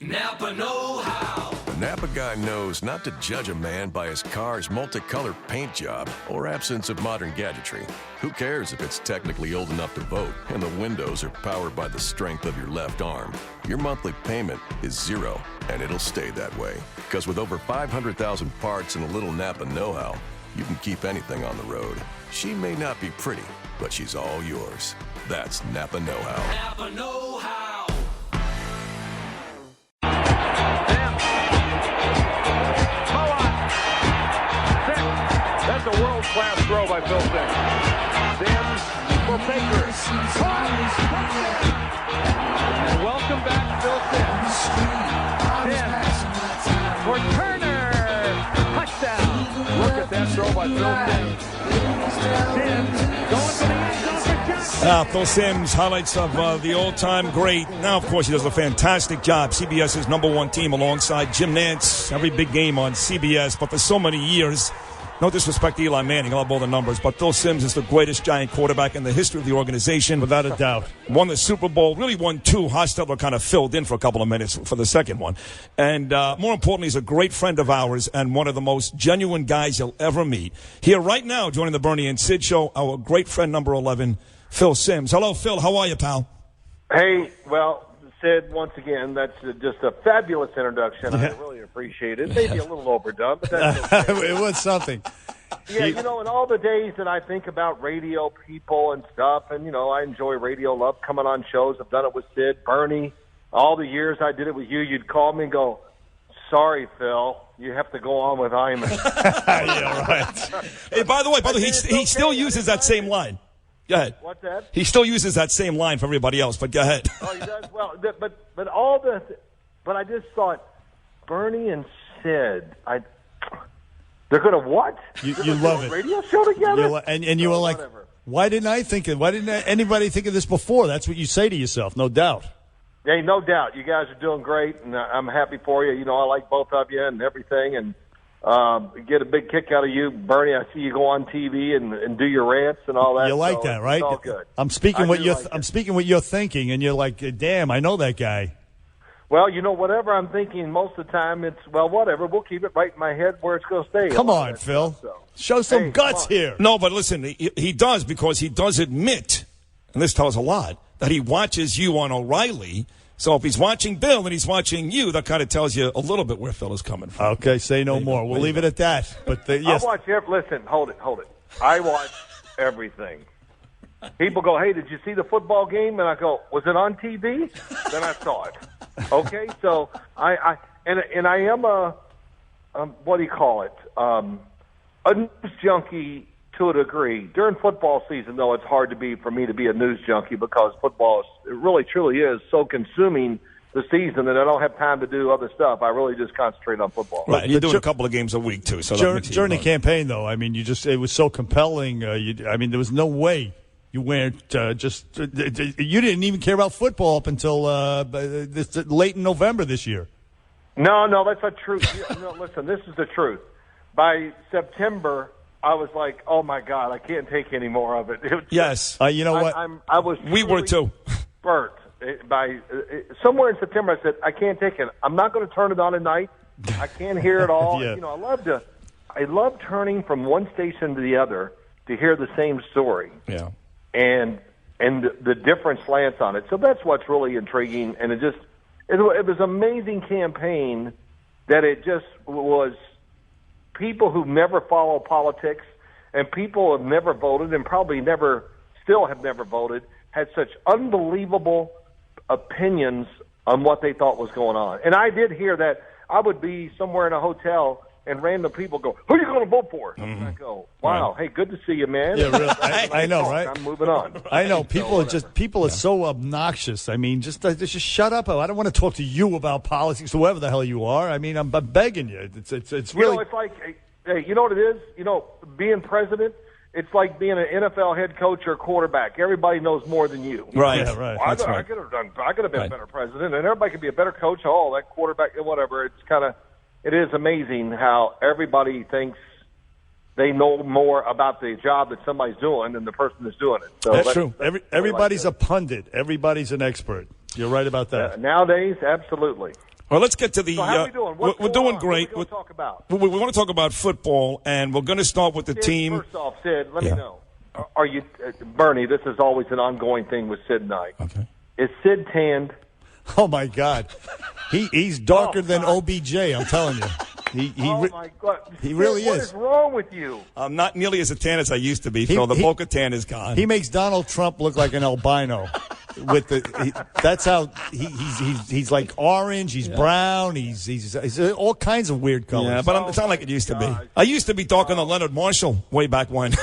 Napa know-how. The Napa guy knows not to judge a man by his car's multicolored paint job or absence of modern gadgetry. Who cares if it's technically old enough to vote and the windows are powered by the strength of your left arm? Your monthly payment is zero, and it'll stay that way. Because with over 500,000 parts and a little Napa know-how, you can keep anything on the road. She may not be pretty, but she's all yours. That's Napa know-how. Napa know-how. That's a world-class throw by Phil Simms. Simms for Baker. And welcome back, Phil Simms. Simms for Turner. Touchdown. Look at that throw by Phil Simms. Simms going for the end zone for Johnson. Phil Simms, highlights of the all-time great. Now, of course, he does a fantastic job. CBS's #1 team alongside Jim Nantz. Every big game on CBS, but for so many years, no disrespect to Eli Manning, I love all the numbers, but Phil Simms is the greatest Giant quarterback in the history of the organization. Without a doubt. Won the Super Bowl, really won two. Hostetler kind of filled in for a couple of minutes for the second one. And more importantly, he's a great friend of ours and one of the most genuine guys you'll ever meet. Here right now, joining the Bernie and Sid show, our great friend number 11, Phil Simms. Hello, Phil. How are you, pal? Hey, well, Sid, once again, that's just a fabulous introduction. I really appreciate it. Maybe a little overdone, but that's okay. It was something. Yeah, in all the days that I think about radio people and stuff, and, I enjoy radio, love coming on shows. I've done it with Sid, Bernie. All the years I did it with you, you'd call me and go, sorry, Phil, you have to go on with Hyman. Yeah, right. Hey, by the way, he still uses that same line. Go ahead. What's that? He still uses that same line for everybody else, but go ahead. Oh, he does? Well, but I just thought, Bernie and Sid, they're going to what? You love it. Radio show together? And you were like, whatever. Why didn't anybody think of this before? That's what you say to yourself, no doubt. Hey, no doubt. You guys are doing great, and I'm happy for you. I like both of you and everything, and get a big kick out of you, Bernie. I see you go on TV and do your rants and all that. You like that, right? It's all good. I'm speaking what you're thinking, and you're like, damn, I know that guy. Well, whatever I'm thinking most of the time, it's, whatever. We'll keep it right in my head where it's going to stay. Come on, Phil. Show some guts here. No, but listen, he does, because he does admit, and this tells a lot, that he watches you on O'Reilly. So if he's watching Bill and he's watching you, that kind of tells you a little bit where Phil is coming from. Okay, say no more. We'll leave it at that. But yes. I watch listen, hold it. I watch everything. People go, hey, did you see the football game? And I go, was it on TV? Then I saw it. Okay, so I am a what do you call it? A news junkie to a degree. During football season, though, it's hard for me to be a news junkie because football, it really truly is so consuming the season that I don't have time to do other stuff. I really just concentrate on football. Right, you're doing a couple of games a week too. So during the campaign, though, I mean, it was so compelling. There was no way. You weren't you didn't even care about football up until late in November this year. No, that's not true. Listen, this is the truth. By September, I was like, oh, my God, I can't take any more of it. Yes. You know what? We were too. Burnt. Somewhere in September, I said, I can't take it. I'm not going to turn it on at night. I can't hear it all. Yeah. I love turning from one station to the other to hear the same story. Yeah. And the different slants on it. So that's what's really intriguing. And it was an amazing campaign that it just was people who never follow politics and people who have never voted and probably still have never voted had such unbelievable opinions on what they thought was going on. And I did hear that I would be somewhere in a hotel and random people go, who are you going to vote for? Mm-hmm. And I go, wow, Hey, good to see you, man. Yeah, really. I know, right? I'm moving on. I know. People are so obnoxious. I mean, just shut up. I don't want to talk to you about politics, whoever the hell you are. I mean, I'm begging you. It's really. It's like, hey, you know what it is? Being president, it's like being an NFL head coach or quarterback. Everybody knows more than you. Right. Yeah, right. I could have been a better president, and everybody could be a better coach. Oh, that quarterback, whatever. It is amazing how everybody thinks they know more about the job that somebody's doing than the person that's doing it. So that's true. Everybody's a pundit. Everybody's an expert. You're right about that. Nowadays, absolutely. Well, let's get to the. So how are we doing? What's We're going doing on? great. What are we going to talk about? We want to talk about football, and we're going to start with the Sid, team. First off, Sid, let me know. Are you, Bernie? This is always an ongoing thing with Sid and I. Okay. Is Sid tanned? Oh my God, he's darker than OBJ. I'm telling you. Oh my God! He really What is. is wrong with you? I'm not nearly as a tan as I used to be, Phil. The Boca tan is gone. He makes Donald Trump look like an albino. That's how he's like orange. He's brown. He's all kinds of weird colors. Yeah, but it's not like it used to be. I used to be talking to Leonard Marshall way back when.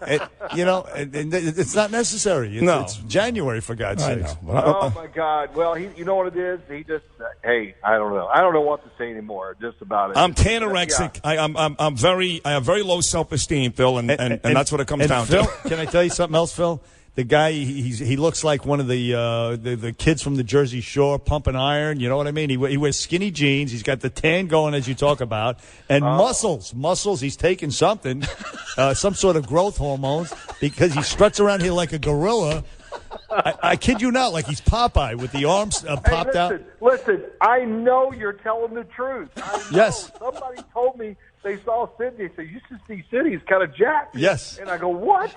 And it's not necessary. It's January, for God's sake. Oh my God! Well, you know what it is. He just, hey, I don't know. I don't know what to say anymore. Just about it. I'm tanorexic. Yeah. I have very low self-esteem, Phil, and that's what it comes down Phil, to. Can I tell you something else, Phil? The guy, he looks like one of the kids from the Jersey Shore pumping iron. You know what I mean? He wears skinny jeans. He's got the tan going, as you talk about, and muscles. He's taking something, some sort of growth hormones, because he struts around here like a gorilla. I kid you not, like he's Popeye with the arms popped out. Listen, I know you're telling the truth. I know. Yes. Somebody told me they saw Sid. They said, "You should see Sid. He's kind of jacked." Yes. And I go, "What?"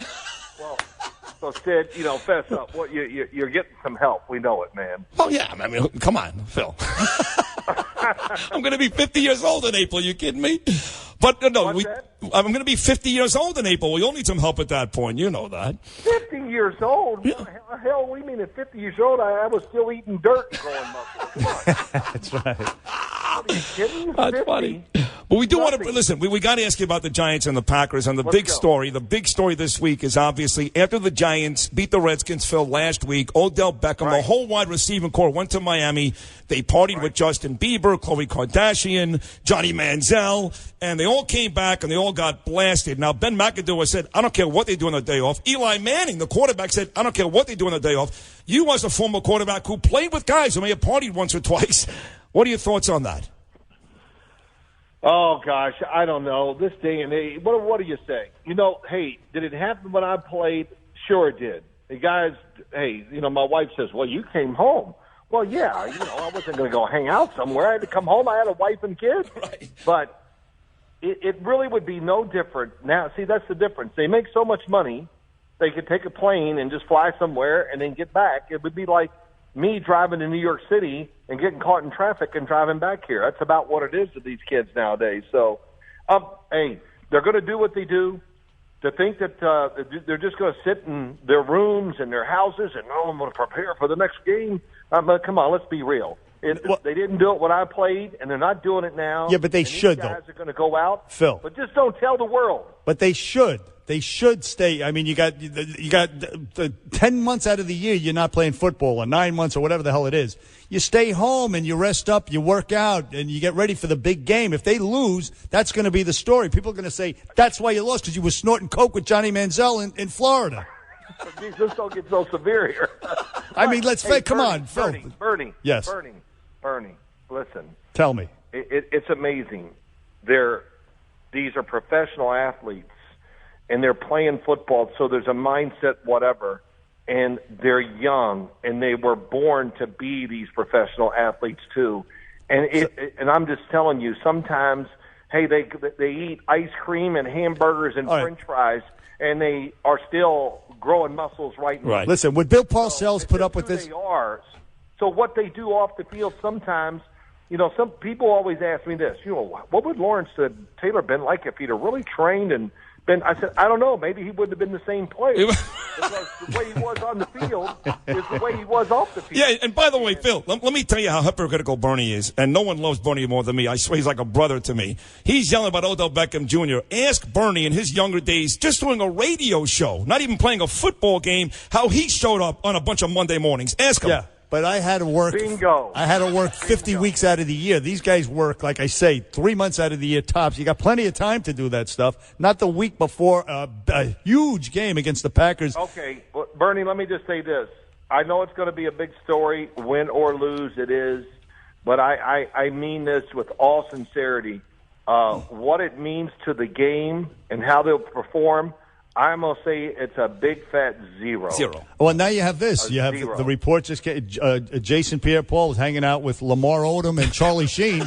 Well. So, Sid, fess up. What you're getting some help. We know it, man. Oh, yeah. I mean, come on, Phil. I'm going to be 50 years old in April. You kidding me? But, no, I'm going to be 50 years old in April. We all need some help at that point. You know that. 50 years old? Yeah. Hell, we mean at 50 years old, I was still eating dirt and growing muscle. Come on. That's right. Are you kidding? That's 50? funny. But we do want to listen. We got to ask you about the Giants and the Packers. And the big story this week is obviously after the Giants beat the Redskins, Phil, last week. Odell Beckham, the whole wide receiving core went to Miami. They partied with Justin Bieber, Khloe Kardashian, Johnny Manziel, and they all came back and they all got blasted. Now Ben McAdoo said, "I don't care what they do on the day off." Eli Manning, the quarterback, said, "I don't care what they do on the day off." You, as a former quarterback who played with guys who may have partied once or twice, what are your thoughts on that? Oh, gosh, I don't know. This day and age, what do you say? Hey, did it happen when I played? Sure it did. The guys, hey, my wife says, "Well, you came home." Well, yeah, I wasn't going to go hang out somewhere. I had to come home. I had a wife and kids. Right. But it really would be no different. Now, see, that's the difference. They make so much money, they could take a plane and just fly somewhere and then get back. It would be like me driving to New York City and getting caught in traffic and driving back here. That's about what it is to these kids nowadays. So, hey, they're going to do what they do. To think that they're just going to sit in their rooms and their houses and, I'm going to prepare for the next game. Come on, let's be real. They didn't do it when I played, and they're not doing it now. Yeah, but they should, these guys are going to go out, Phil. But just don't tell the world. But they should. They should stay. I mean, you got the 10 months out of the year you're not playing football, or 9 months, or whatever the hell it is. You stay home and you rest up, you work out, and you get ready for the big game. If they lose, that's going to be the story. People are going to say, that's why you lost, because you were snorting coke with Johnny Manziel in Florida. Just don't get so severe here. I mean, come on, Phil. Bernie. Yes. Bernie, listen. Tell me. It's amazing. These are professional athletes, and they're playing football, so there's a mindset, whatever, and they're young, and they were born to be these professional athletes too. And I'm just telling you, sometimes, hey, they eat ice cream and hamburgers and French fries, and they are still growing muscles right now. Right. Listen, would Bill Parcells put up with this? They are. So what they do off the field sometimes, some people always ask me this, what would Lawrence Taylor been like if he'd have really trained and been? I said, I don't know. Maybe he wouldn't have been the same player. Because the way he was on the field is the way he was off the field. Yeah, and by the way, Phil, let me tell you how hypocritical Bernie is, and no one loves Bernie more than me. I swear he's like a brother to me. He's yelling about Odell Beckham Jr. Ask Bernie in his younger days, just doing a radio show, not even playing a football game, how he showed up on a bunch of Monday mornings. Ask him. Yeah. But I had to work. Bingo. I had to work 50 weeks out of the year. These guys work, like I say, 3 months out of the year tops. You got plenty of time to do that stuff. Not the week before a huge game against the Packers. Okay, well, Bernie, let me just say this. I know it's going to be a big story, win or lose, it is. But I mean this with all sincerity. What it means to the game and how they'll perform, I'm going to say it's a big fat 0. 0. Well, now you have this. You have 0. the report just came. Jason Pierre-Paul was hanging out with Lamar Odom and Charlie Sheen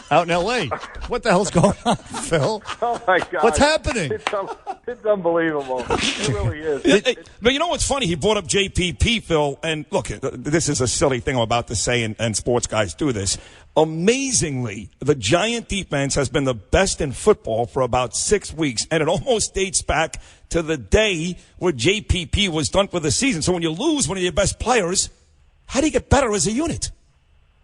out in L.A. What the hell's going on, Phil? Oh, my God. What's happening? It's unbelievable. It really is. But you know what's funny? He brought up JPP, Phil, and look, this is a silly thing I'm about to say, and sports guys do this. Amazingly, the Giant defense has been the best in football for about 6 weeks, and it almost dates back to the day where JPP was done for the season. So when you lose one of your best players, how do you get better as a unit?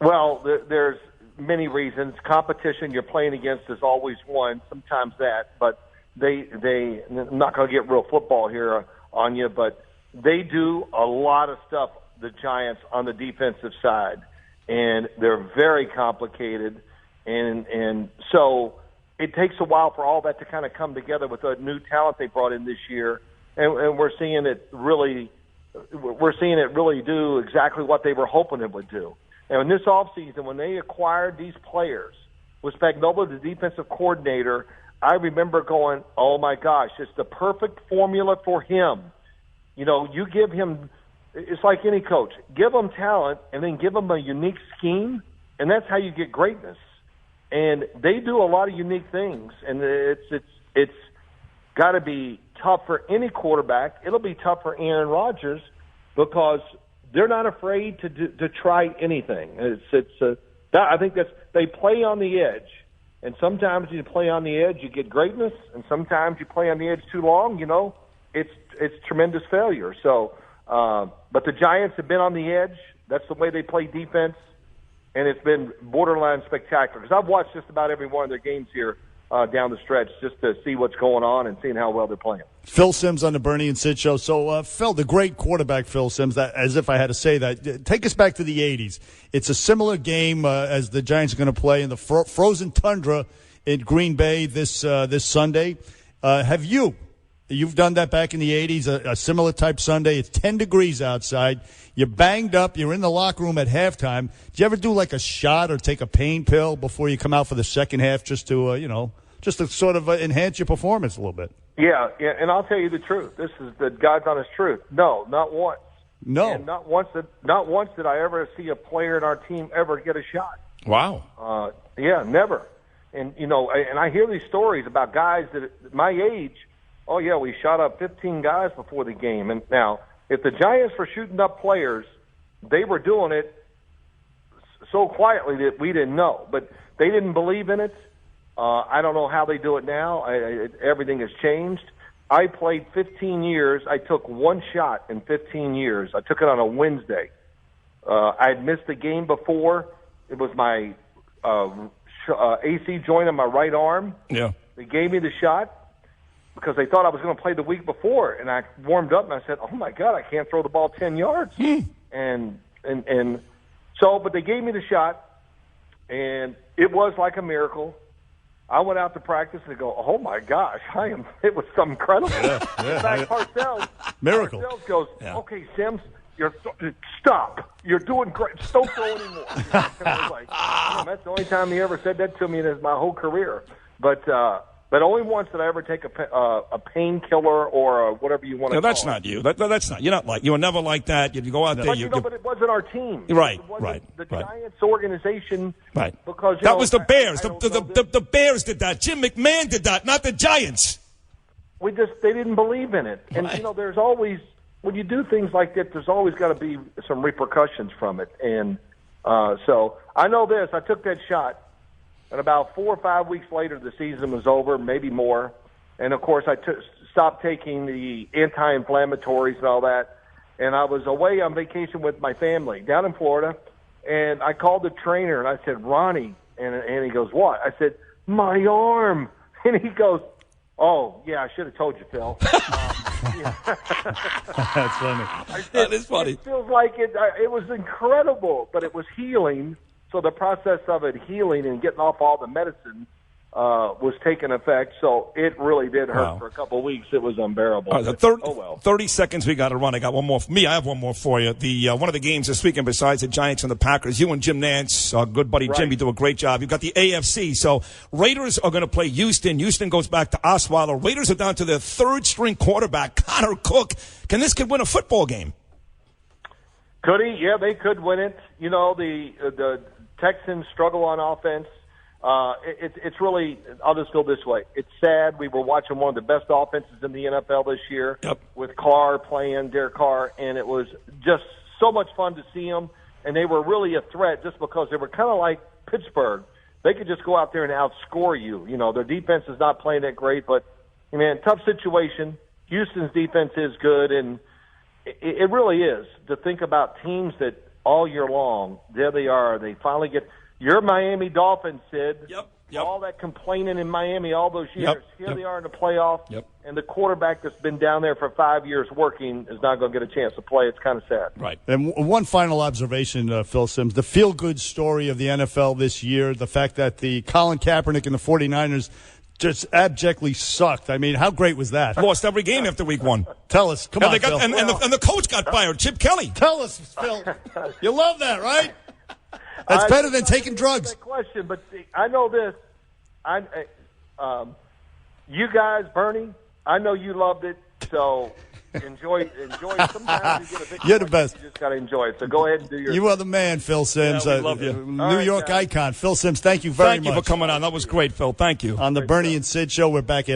Well, there's many reasons. Competition you're playing against is always one, sometimes that, but I'm not going to get real football here on you, but they do a lot of stuff, the Giants, on the defensive side. And they're very complicated, and so it takes a while for all that to kind of come together with the new talent they brought in this year, and we're seeing it really do exactly what they were hoping it would do. And in this offseason, when they acquired these players, with Spagnuolo, the defensive coordinator, I remember going, oh my gosh, it's the perfect formula for him. You know, you give him. It's like any coach. Give them talent and then give them a unique scheme, and that's how you get greatness. And they do a lot of unique things, and it's got to be tough for any quarterback. It'll be tough for Aaron Rodgers because they're not afraid to try anything. I think they play on the edge, and sometimes you play on the edge, you get greatness, and sometimes you play on the edge too long. You know, it's tremendous failure. So. But the Giants have been on the edge. That's the way they play defense, and it's been borderline spectacular. Because I've watched just about every one of their games here down the stretch just to see what's going on and seeing how well they're playing. Phil Simms on the Bernie and Sid show. So, Phil, the great quarterback Phil Simms, as if I had to say that, take us back to the 80s. It's a similar game as the Giants are going to play in the frozen tundra in Green Bay this Sunday. You've done that back in the 80s, a similar type Sunday. It's 10 degrees outside. You're banged up. You're in the locker room at halftime. Did you ever do like a shot or take a pain pill before you come out for the second half just to sort of enhance your performance a little bit? Yeah, and I'll tell you the truth. This is the God's honest truth. No, not once. No. And not once did I ever see a player in our team ever get a shot. Wow. Yeah, never. And, and I hear these stories about guys that at my age, oh, yeah, we shot up 15 guys before the game. And now, if the Giants were shooting up players, they were doing it so quietly that we didn't know. But they didn't believe in it. I don't know how they do it now. Everything has changed. I played 15 years. I took one shot in 15 years. I took it on a Wednesday. I had missed the game before. It was my AC joint on my right arm. Yeah. They gave me the shot because they thought I was going to play the week before, and I warmed up and I said, "Oh my God, I can't throw the ball 10 yards." And so, but they gave me the shot, and it was like a miracle. I went out to practice and go, "Oh my gosh, it was something incredible." In fact, Parcells goes, "Okay, Sims, stop. You're doing great. Just don't throw anymore." And I was like, that's the only time he ever said that to me in my whole career. But only once did I ever take a painkiller or whatever you want to call it. That's not you. That's not. You're not like. You were never like that. You go out there. But it wasn't our team. Right. The Giants organization. Right. Because that was the Bears. The Bears did that. Jim McMahon did that. Not the Giants. They didn't believe in it. And there's always, when you do things like that, there's always got to be some repercussions from it. And so I know this. I took that shot. And about 4 or 5 weeks later, the season was over, maybe more. And, of course, I stopped taking the anti-inflammatories and all that. And I was away on vacation with my family down in Florida. And I called the trainer, and I said, "Ronnie." And he goes, "What?" I said, "My arm." And he goes, "Oh, yeah, I should have told you, Phil." That's funny. That is funny. It feels like it was incredible, but it was healing. So the process of it healing and getting off all the medicine was taking effect. So it really did hurt Wow. for a couple of weeks. It was unbearable. All right, the 30 seconds we got to run. I got one more for me. I have one more for you. The one of the games this weekend, besides the Giants and the Packers, you and Jim Nance, our good buddy Jim, you do a great job. You've got the AFC. So Raiders are going to play Houston. Houston goes back to Osweiler. Raiders are down to their third-string quarterback, Connor Cook. Can this kid win a football game? Could he? Yeah, they could win it. You know, the Texans struggle on offense. It's really, I'll just go this way. It's sad. We were watching one of the best offenses in the NFL this year with Carr playing, Derek Carr, and it was just so much fun to see them. And they were really a threat just because they were kind of like Pittsburgh. They could just go out there and outscore you. You know, their defense is not playing that great, but, man, tough situation. Houston's defense is good, and it really is to think about teams that all year long, there they are. They finally get – your Miami Dolphins, Sid. Yep. All that complaining in Miami all those years. Here they are in the playoffs, and the quarterback that's been down there for 5 years working is not going to get a chance to play. It's kind of sad. Right. And one final observation, Phil Simms. The feel-good story of the NFL this year, the fact that the Colin Kaepernick and the 49ers just abjectly sucked. I mean, how great was that? Lost every game after week one. Tell us. Come on, Phil. And the coach got fired, Chip Kelly. Tell us, Phil. You love that, right? That's better than taking drugs. That question, but I know this. You guys, Bernie, I know you loved it, so enjoy. Sometimes you get a big You're the best. You just got to enjoy it. So go ahead and do your. You are the man, Phil Simms. Yeah, we love you. New York icon. Phil Simms, thank you very much. Thank you for coming on. That was great, Phil. Thank you. On the Bernie and Sid show, we're back after.